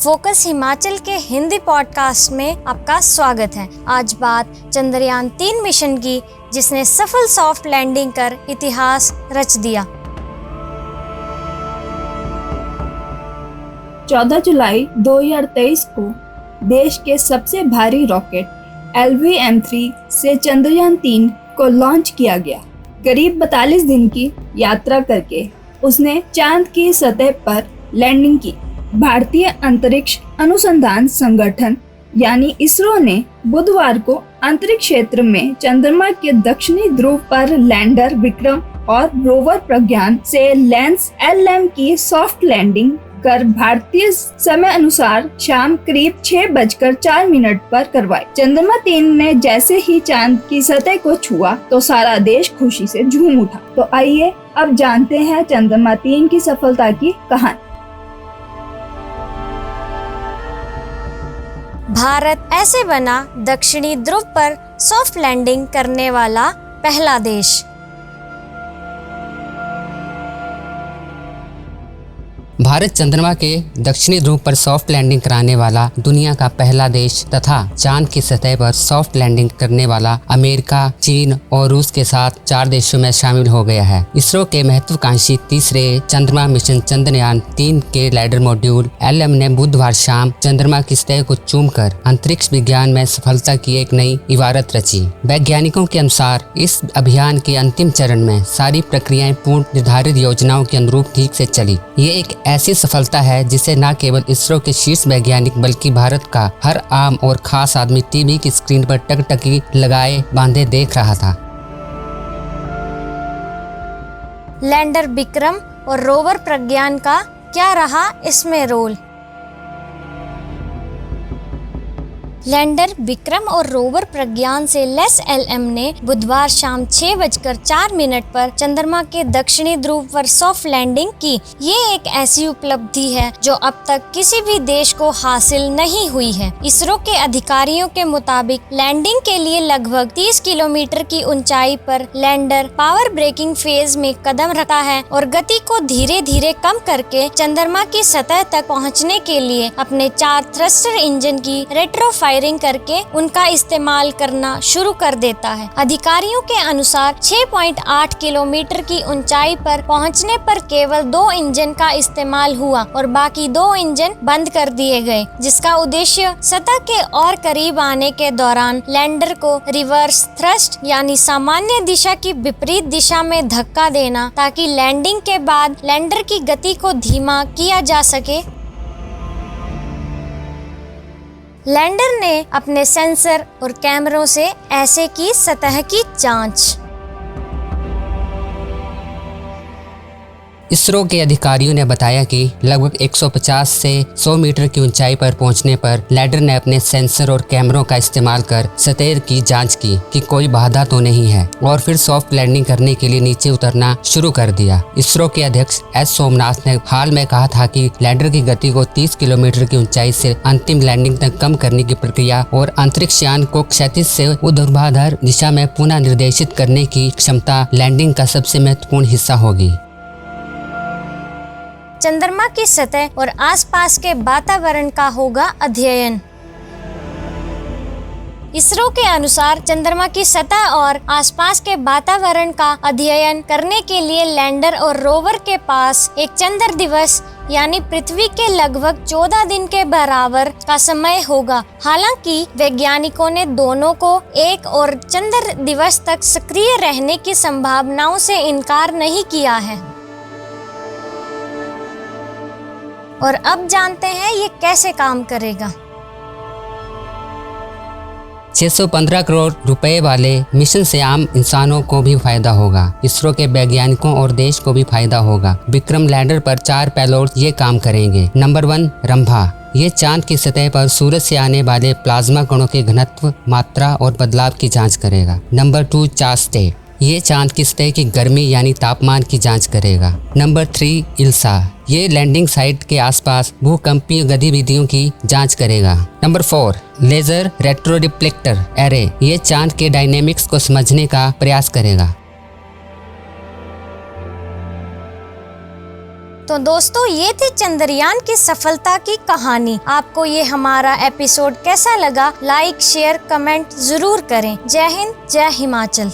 Focus Himachal के Hindi podcast में आपका स्वागत है। आज बात चंद्रयान 3 मिशन की, जिसने सफल सॉफ्ट लैंडिंग कर इतिहास रच दिया। 14 जुलाई 2023 को देश के सबसे भारी रॉकेट LVM-3 से चंद्रयान 3 को लॉन्च किया गया। करीब 42 दिन की यात्रा करके उसने चांद की सतह पर लैंडिंग की। भारतीय अंतरिक्ष अनुसंधान संगठन यानी इसरो ने बुधवार को अंतरिक्ष क्षेत्र में चंद्रमा के दक्षिणी ध्रुव पर लैंडर विक्रम और रोवर प्रज्ञान से लेंस LM की सॉफ्ट लैंडिंग कर भारतीय समय अनुसार शाम करीब 6:04 पर करवाई। चंद्रमा 3 ने जैसे ही चांद की सतह को छुआ तो सारा देश खुशी से झूम उठा। तो आइए अब जानते हैं चंद्रमा 3 की सफलता की कहानी। भारत ऐसे बना दक्षिणी ध्रुव पर सॉफ्ट लैंडिंग करने वाला पहला देश। भारत चंद्रमा के दक्षिणी ध्रुव पर सॉफ्ट लैंडिंग कराने वाला दुनिया का पहला देश तथा चांद की सतह पर सॉफ्ट लैंडिंग करने वाला अमेरिका, चीन और रूस के साथ 4 देशों में शामिल हो गया है। इसरो के महत्वाकांक्षी तीसरे चंद्रमा मिशन चंद्रयान 3 के लैंडर मॉड्यूल LM ने बुधवार शाम चंद्रमा की सतह को चूमकर अंतरिक्ष विज्ञान में सफलता की एक नई इबारत रची। वैज्ञानिकों के अनुसार इस अभियान के अंतिम चरण में सारी प्रक्रियाएं पूर्ण निर्धारित योजनाओं के अनुरूप ठीक से चली। ये एक ऐसी सफलता है जिसे न केवल इसरो के शीर्ष वैज्ञानिक बल्कि भारत का हर आम और खास आदमी टीवी की स्क्रीन पर टकटकी लगाए बांधे देख रहा था। लैंडर विक्रम और रोवर प्रज्ञान का क्या रहा इसमें रोल? लैंडर विक्रम और रोवर प्रज्ञान से लेस LM ने बुधवार शाम 6:04 पर चंद्रमा के दक्षिणी ध्रुव पर सॉफ्ट लैंडिंग की। ये एक ऐसी उपलब्धि है जो अब तक किसी भी देश को हासिल नहीं हुई है। इसरो के अधिकारियों के मुताबिक लैंडिंग के लिए लगभग 30 किलोमीटर की ऊंचाई पर लैंडर पावर ब्रेकिंग फेज में कदम रखता है और गति को धीरे धीरे कम करके चंद्रमा की सतह तक पहुँचने के लिए अपने 4 थ्रस्टर इंजन की रेट्रो फायरिंग करके उनका इस्तेमाल करना शुरू कर देता है। अधिकारियों के अनुसार 6.8 किलोमीटर की ऊंचाई पर पहुंचने पर केवल 2 इंजन का इस्तेमाल हुआ और बाकी 2 इंजन बंद कर दिए गए, जिसका उद्देश्य सतह के और करीब आने के दौरान लैंडर को रिवर्स थ्रस्ट यानी सामान्य दिशा की विपरीत दिशा में धक्का देना, ताकि लैंडिंग के बाद लैंडर की गति को धीमा किया जा सके। लैंडर ने अपने सेंसर और कैमरों से ऐसे की सतह की जांच। इसरो के अधिकारियों ने बताया कि लगभग 150 से 100 मीटर की ऊंचाई पर पहुंचने पर लैंडर ने अपने सेंसर और कैमरों का इस्तेमाल कर सतह की जांच की कि कोई बाधा तो नहीं है, और फिर सॉफ्ट लैंडिंग करने के लिए नीचे उतरना शुरू कर दिया। इसरो के अध्यक्ष S सोमनाथ ने हाल में कहा था कि लैंडर की गति को 30 किलोमीटर की ऊंचाई से अंतिम लैंडिंग तक कम करने की प्रक्रिया और अंतरिक्ष यान को क्षैतिज से ऊर्ध्वाधर दिशा में पुनः निर्देशित करने की क्षमता लैंडिंग का सबसे महत्वपूर्ण हिस्सा होगी। चंद्रमा की सतह और आसपास के वातावरण का होगा अध्ययन। इसरो के अनुसार चंद्रमा की सतह और आसपास के वातावरण का अध्ययन करने के लिए लैंडर और रोवर के पास एक चंद्र दिवस यानी पृथ्वी के लगभग 14 दिन के बराबर का समय होगा। हालांकि वैज्ञानिकों ने दोनों को एक और चंद्र दिवस तक सक्रिय रहने की संभावनाओं से इनकार नहीं किया है। और अब जानते हैं ये कैसे काम करेगा। 615 करोड़ रुपए वाले मिशन से आम इंसानों को भी फायदा होगा। इसरो के वैज्ञानिकों और देश को भी फायदा होगा। विक्रम लैंडर पर 4 पेलोड ये काम करेंगे। नंबर 1 रंभा। ये चांद की सतह पर सूरज से आने वाले प्लाज्मा कणों के घनत्व, मात्रा और बदलाव की जांच करेगा। नंबर 2 चास्टे। ये चांद की सतह की गर्मी यानी तापमान की जांच करेगा। नंबर 3 इल्सा। ये लैंडिंग साइट के आसपास भूकंपीय गतिविधियों की जांच करेगा। Number 4 laser retroreflector array. ये चांद के डायनेमिक्स को समझने का प्रयास करेगा। तो दोस्तों ये थी चंद्रयान की सफलता की कहानी। आपको ये हमारा एपिसोड कैसा लगा? लाइक, शेयर, कमेंट जरूर करें। जय हिंद, जय हिमाचल।